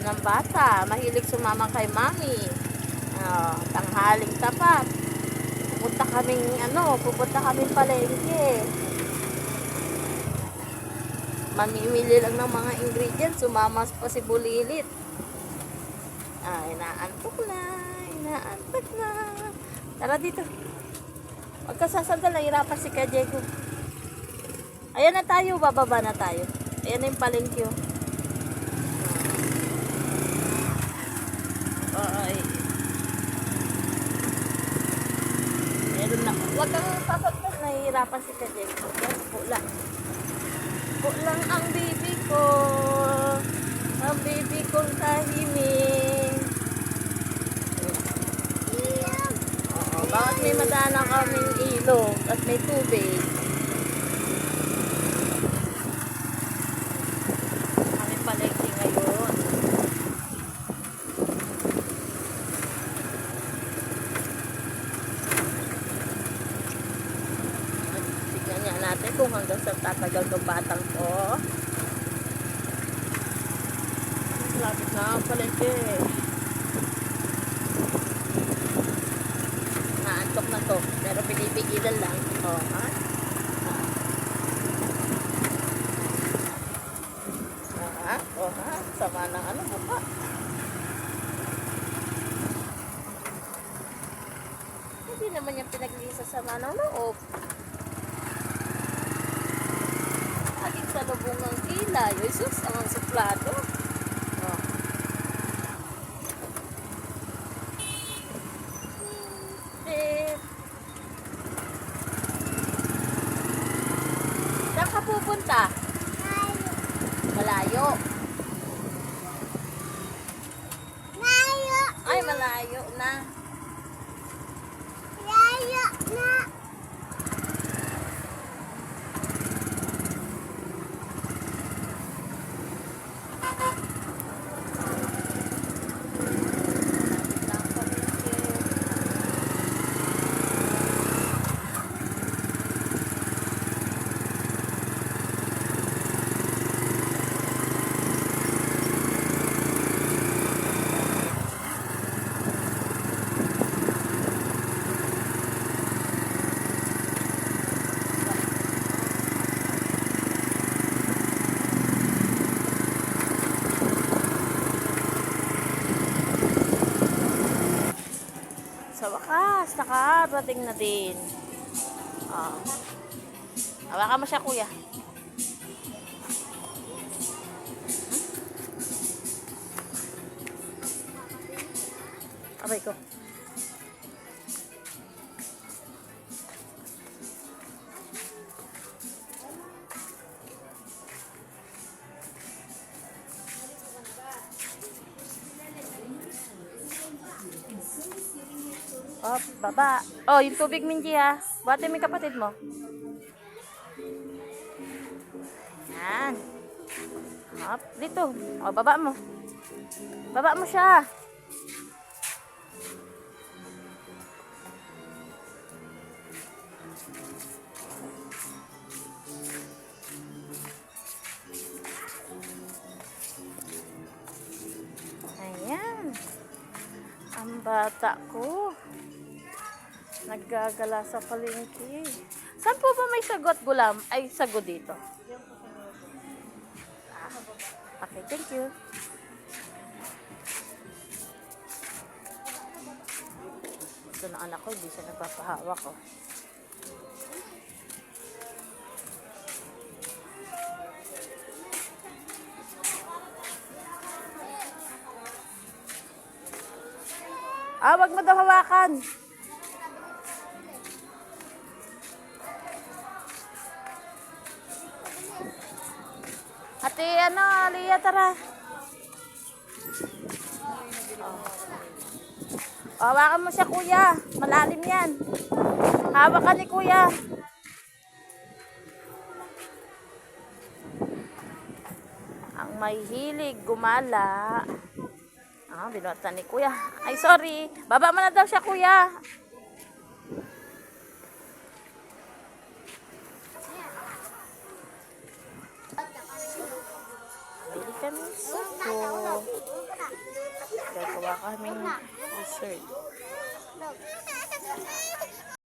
ng bata. Mahilig sumama kay mami. Tanghaling tapat. Pupunta kaming palengke. Mamimili lang ng mga ingredients. Sumama pa si Bulilit. Inaantok na. Tara dito. Huwag ka sasandal. Nahirapan si Kajego. Ayan na tayo. Bababa na tayo. Ayan na yung palengke. Meron na. Huwag kang sasandal. Nahihirapan si Kajego. Yan, Kulang ang baby ko. Ang baby kong tahimik. Bakit may madana kaming ilog at may tubig? Kami palengke ngayon. Tignan niya natin kung hanggang sa tatagal ng batang to. Lapit na ang palengke. Naantok na to. Pero pinipigilan lang. Sama ng mukha. Hindi naman yung pinaglisa sama ng loob. Laging sa lubong ng kilay. Jesus, ang suplado. Saan ka pupunta? Malayo. Ay, malayo na. Sa wakas, nakarating na din. Hawakan mo siya, kuya. Abay ko. Baba. Yung tubig, Minji, ha. Buhatin mo yung kapatid mo. Yan. Dito. Baba mo. Baba mo siya. Ayan. Ang bata ko. Naggagala sa palengke. Saan po ba may sagot, Gulam? Ay, sagot dito. Okay, thank you. Ito na anak ko, hindi siya nagpapahawak ko. Wag mo daw hawakan. Ate, Lia, tara. Hawakan mo siya, kuya. Malalim yan. Hawakan ni kuya. Ang may hilig gumala. Binuatan ni kuya. Ay, sorry. Baba mo na daw siya, kuya. Bili kami suko. Gagawa kami ng dessert.